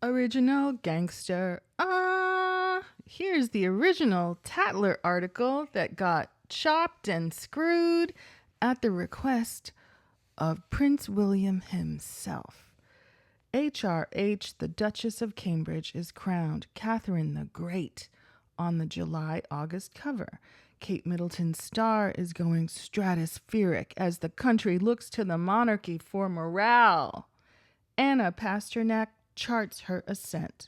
Original gangster. Here's the original Tatler article that got chopped and screwed at the request of Prince William himself. HRH, the Duchess of Cambridge, is crowned Katherine the Great on the July-August cover. Kate Middleton's star is going stratospheric as the country looks to the monarchy for morale. Anna Pasternak charts her ascent.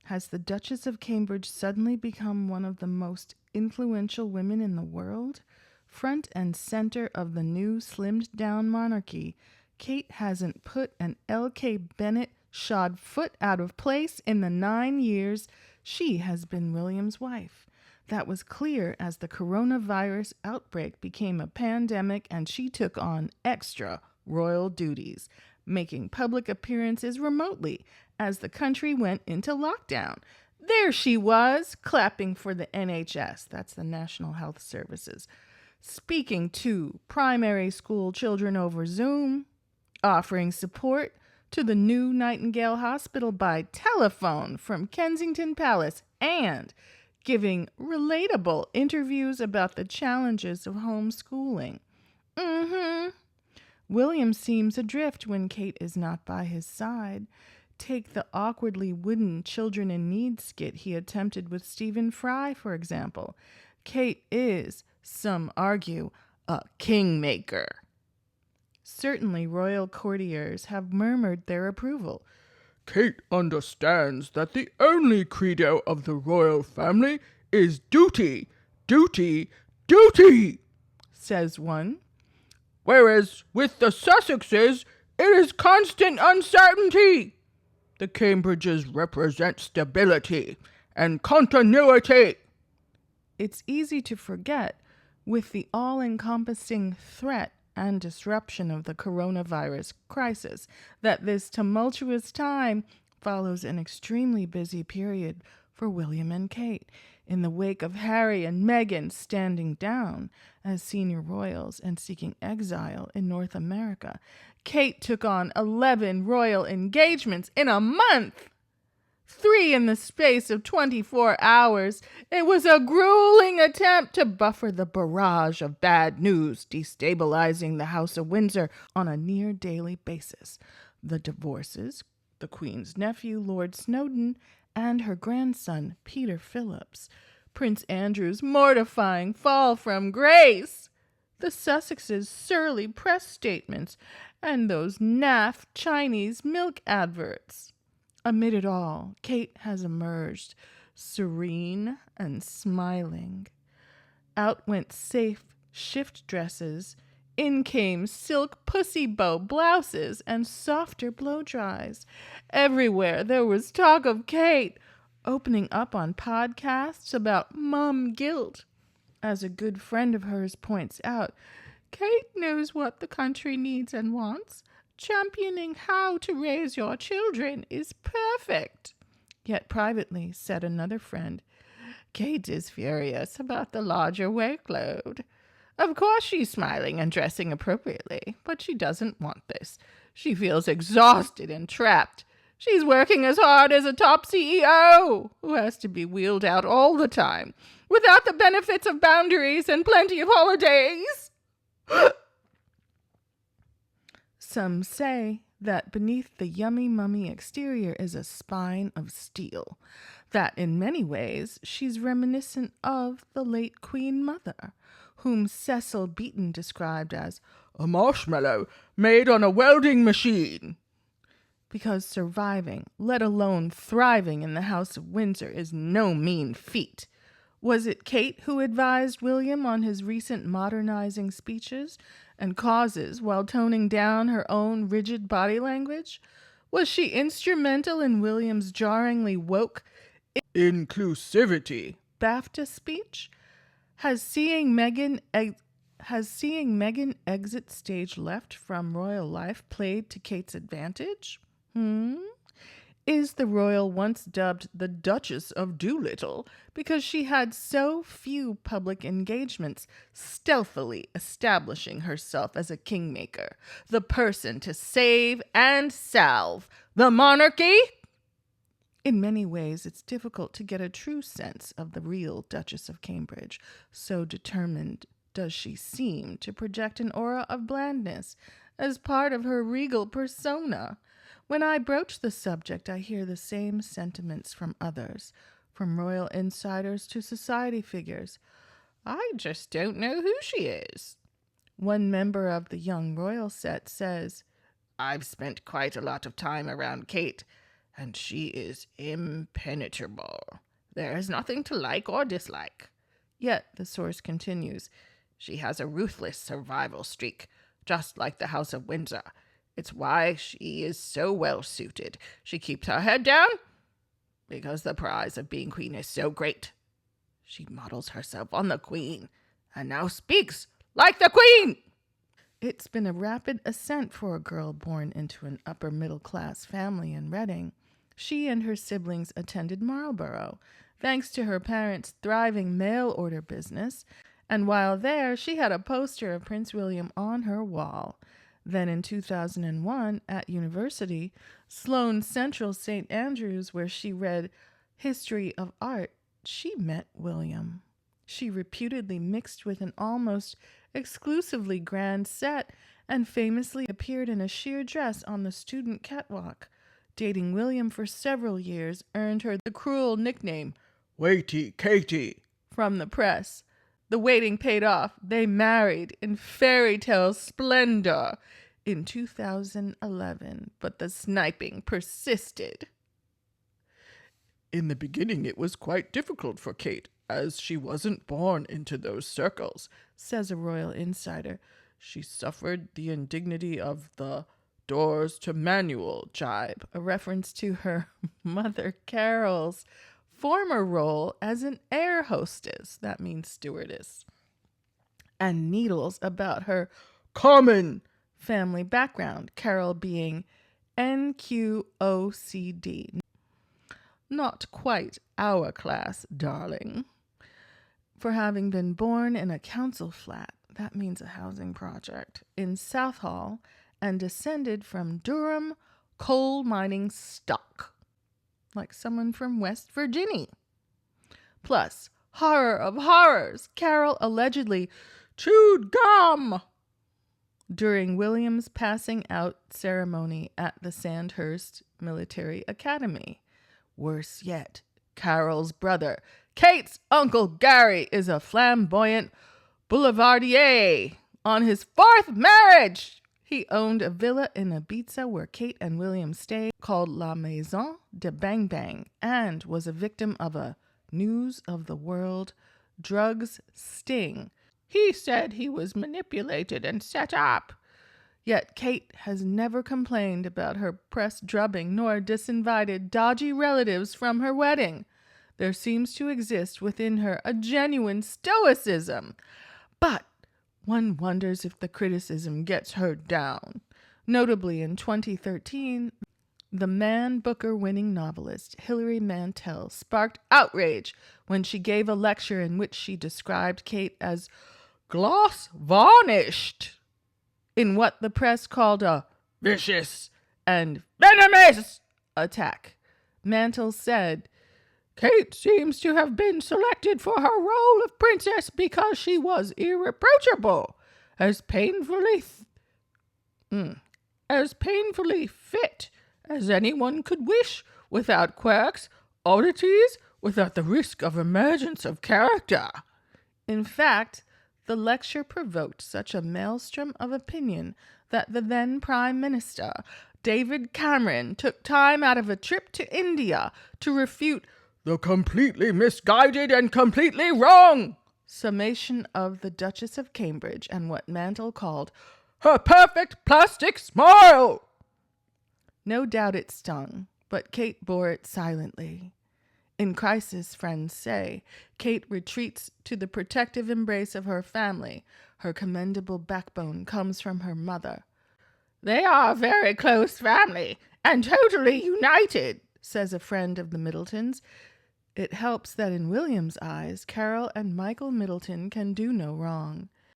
Has the Duchess of Cambridge suddenly become one of the most influential women in the world? Front and center of the new slimmed-down monarchy, Kate hasn't put an L.K. Bennett shod foot out of place in the 9 years she has been William's wife. That was clear as the coronavirus outbreak became a pandemic and she took on extra royal duties, making public appearances remotely as the country went into lockdown. There she was, clapping for the NHS, that's the National Health Services, speaking to primary school children over Zoom, offering support to the new Nightingale Hospital by telephone from Kensington Palace, and giving relatable interviews about the challenges of homeschooling. William seems adrift when Kate is not by his side. Take the awkwardly wooden Children in Need skit he attempted with Stephen Fry, for example. Kate is, some argue, a kingmaker. Certainly royal courtiers have murmured their approval. Kate understands that the only credo of the royal family is duty, duty, duty, says one. Whereas with the Sussexes, it is constant uncertainty. The Cambridges represent stability and continuity. It's easy to forget, with the all-encompassing threat and disruption of the coronavirus crisis, that this tumultuous time follows an extremely busy period for William and Kate. In the wake of Harry and Meghan standing down as senior royals and seeking exile in North America, Kate took on 11 royal engagements in a month. 3 in the space of 24 hours. It was a grueling attempt to buffer the barrage of bad news destabilizing the House of Windsor on a near-daily basis. The divorces, the Queen's nephew, Lord Snowdon, and her grandson, Peter Phillips. Prince Andrew's mortifying fall from grace. The Sussexes' surly press statements, and those naff Chinese milk adverts. Amid it all, Kate has emerged, serene and smiling. Out went safe shift dresses. In came silk pussy bow blouses and softer blow-dries. Everywhere there was talk of Kate, opening up on podcasts about mum guilt. As a good friend of hers points out, Kate knows what the country needs and wants. Championing how to raise your children is perfect. Yet privately, said another friend, Kate is furious about the larger workload. Of course she's smiling and dressing appropriately, but she doesn't want this. She feels exhausted and trapped. She's working as hard as a top CEO who has to be wheeled out all the time without the benefits of boundaries and plenty of holidays. Some say that beneath the yummy-mummy exterior is a spine of steel, that in many ways she's reminiscent of the late Queen Mother, whom Cecil Beaton described as a marshmallow made on a welding machine. Because surviving, let alone thriving in the House of Windsor is no mean feat. Was it Kate who advised William on his recent modernizing speeches and causes while toning down her own rigid body language? Was she instrumental in William's jarringly woke inclusivity BAFTA speech? Has seeing Meghan exit stage left from royal life played to Kate's advantage? is the royal once dubbed the Duchess of Doolittle because she had so few public engagements, stealthily establishing herself as a kingmaker, the person to save and salve the monarchy? In many ways, it's difficult to get a true sense of the real Duchess of Cambridge, so determined does she seem to project an aura of blandness as part of her regal persona. When I broach the subject, I hear the same sentiments from others, from royal insiders to society figures. I just don't know who she is. One member of the young royal set says, I've spent quite a lot of time around Kate, and she is impenetrable. There is nothing to like or dislike. Yet, the source continues, she has a ruthless survival streak, just like the House of Windsor. It's why she is so well suited. She keeps her head down because the prize of being queen is so great. She models herself on the queen and now speaks like the queen. It's been a rapid ascent for a girl born into an upper middle class family in Reading. She and her siblings attended Marlborough, thanks to her parents' thriving mail order business, and while there, she had a poster of Prince William on her wall. Then in 2001, at university, Sloane Central St. Andrews, where she read History of Art, she met William. She reputedly mixed with an almost exclusively grand set and famously appeared in a sheer dress on the student catwalk. Dating William for several years earned her the cruel nickname, Waity Katie, from the press. The waiting paid off. They married in fairy tale splendor in 2011, but the sniping persisted. In the beginning, it was quite difficult for Kate, as she wasn't born into those circles, says a royal insider. She suffered the indignity of the doors to manual jibe, a reference to her mother Carol's former role as an air hostess, that means stewardess, and needles about her common family background, Carol being NQOCD. Not quite our class, darling. For having been born in a council flat, that means a housing project, in Southall, and descended from Durham coal mining stock, like someone from West Virginia. Plus, horror of horrors, Carol allegedly chewed gum during William's passing out ceremony at the Sandhurst Military Academy. Worse yet, Carol's brother, Kate's Uncle Gary, is a flamboyant boulevardier on his fourth marriage. He owned a villa in Ibiza where Kate and William stayed, called La Maison de Bang Bang, and was a victim of a news of the world drugs sting. He said he was manipulated and set up. Yet Kate has never complained about her press drubbing nor disinvited dodgy relatives from her wedding. There seems to exist within her a genuine stoicism. But one wonders if the criticism gets her down. Notably, in 2013, the Man Booker-winning novelist Hilary Mantel sparked outrage when she gave a lecture in which she described Kate as gloss varnished in what the press called a vicious and venomous attack. Mantel said, Kate seems to have been selected for her role of princess because she was irreproachable, as painfully fit as anyone could wish, without quirks, oddities, without the risk of emergence of character. In fact, the lecture provoked such a maelstrom of opinion that the then Prime Minister, David Cameron, took time out of a trip to India to refute the completely misguided and completely wrong summation of the Duchess of Cambridge and what Mantel called her perfect plastic smile. No doubt it stung, but Kate bore it silently. In crisis, friends say, Kate retreats to the protective embrace of her family. Her commendable backbone comes from her mother. They are a very close family and totally united, says a friend of the Middletons. It helps that in William's eyes, Carol and Michael Middleton can do no wrong.